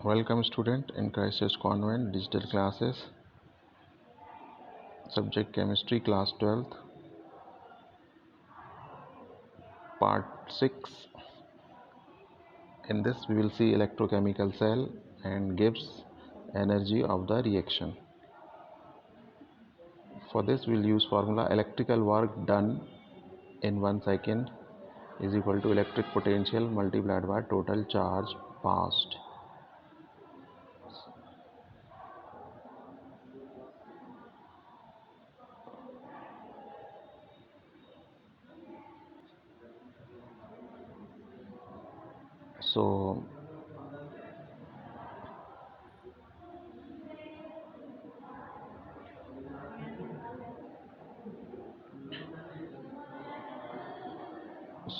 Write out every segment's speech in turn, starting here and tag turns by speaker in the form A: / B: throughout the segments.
A: Welcome student in Christchurch Convent digital classes, subject chemistry, class 12th, part 6. In this we will see electrochemical cell and Gibbs energy of the reaction. For this we will use formula electrical work done in 1 second is equal to electric potential multiplied by total charge passed.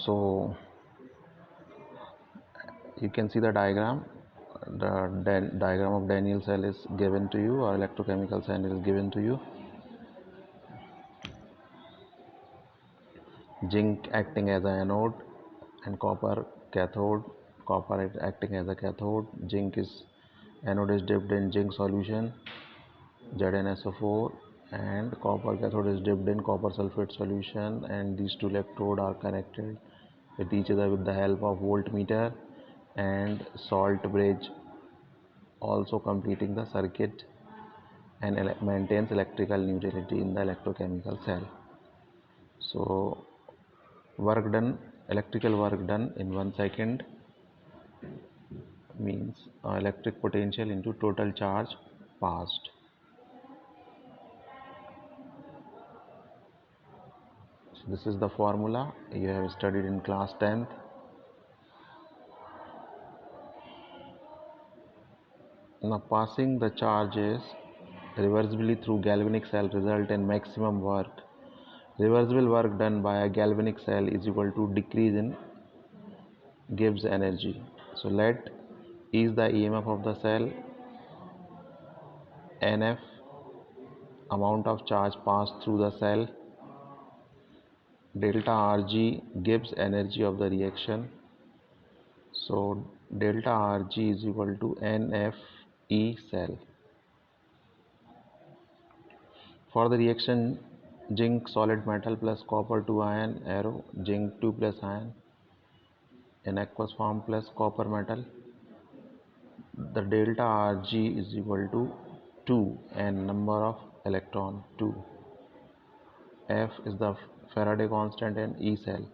A: So you can see the diagram. The diagram of Daniell cell is given to you, or electrochemical cell is given to you. Zinc acting as an anode and copper cathode. Copper acting as a cathode. Anode is dipped in zinc solution, ZnSO4, and copper cathode is dipped in copper sulfate solution, and these two electrodes are connected with each other with the help of voltmeter and salt bridge, also completing the circuit and maintains electrical neutrality in the electrochemical cell. So electrical work done in 1 second means electric potential into total charge passed. So this is the formula you have studied in class 10th. Now passing the charges reversibly through galvanic cell result in maximum work. Reversible work done by a galvanic cell is equal to decrease in Gibbs energy. So let E is the EMF of the cell, NF amount of charge passed through the cell, delta Rg Gibbs energy of the reaction. So delta Rg is equal to NFE cell. For the reaction zinc solid metal plus copper 2 ion arrow, zinc 2 plus ion in aqueous form plus copper metal, the delta Rg is equal to 2 and number of electron 2. F is the Faraday constant in E cell.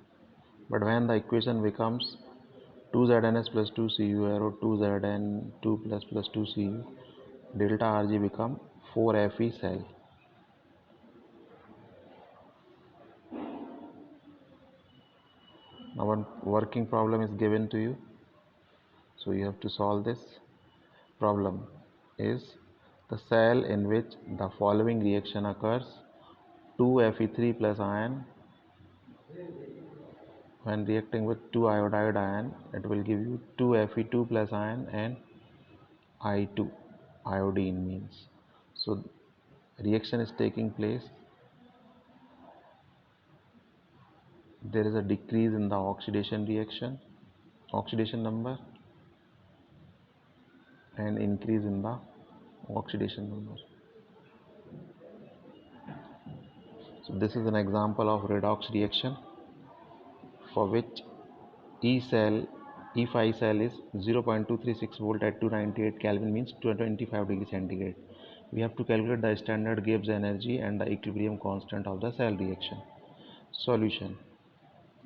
A: But when the equation becomes 2Zns plus 2Cu arrow 2Zn 2 plus 2Cu, delta Rg become 4Fe cell. Now one working problem is given to you, so you have to solve this problem. Is the cell in which the following reaction occurs: 2Fe3 plus ion. When reacting with 2 iodide ion, it will give you 2Fe2 plus ion and I2, iodine means. So reaction is taking place. There is a decrease in the oxidation number, and increase in the oxidation number. So this is an example of redox reaction for which E5 cell is 0.236 volt at 298 Kelvin, means 225 degree centigrade. We have to calculate the standard Gibbs energy and the equilibrium constant of the cell reaction. Solution: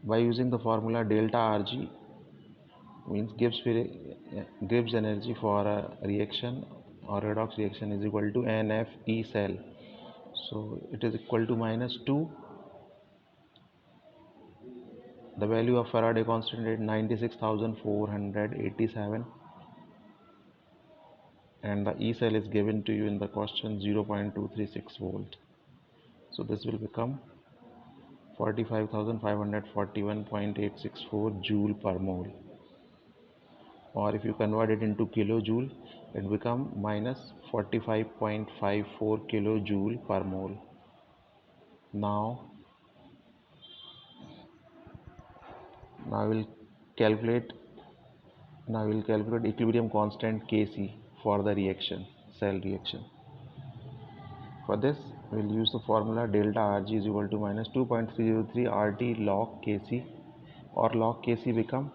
A: by using the formula delta Rg means Gibbs energy for a reaction or redox reaction is equal to NFE cell. So it is equal to minus 2. The value of Faraday constant is 96,487, and the E cell is given to you in the question 0.236 volt. So this will become 45,541.864 joule per mole, or if you convert it into kilojoule, it become minus 45.54 kilojoule per mole. Now I will calculate Now we will calculate equilibrium constant Kc for the reaction, cell reaction. For this, we will use the formula delta Rg is equal to minus 2.303 RT log Kc, or log Kc become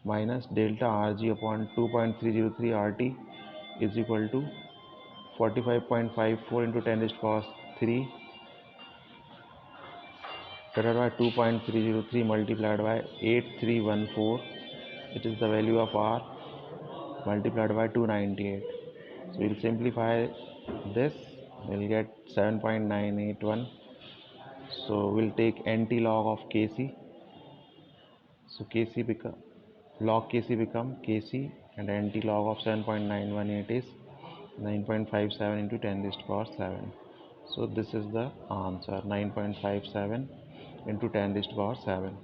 A: minus delta Rg upon 2.303 RT is equal to 45.54 into 10 raised to power 3 divided by 2.303 multiplied by 8314. It is the value of R multiplied by 298. So we'll simplify this, we'll get 7.981. So we'll take NT log of Kc. So Kc become log Kc become Kc, and NT log of 7.918 is 9.57 into 10 raised to power 7. So this is the answer, 9.57 into 10 raised to power 7.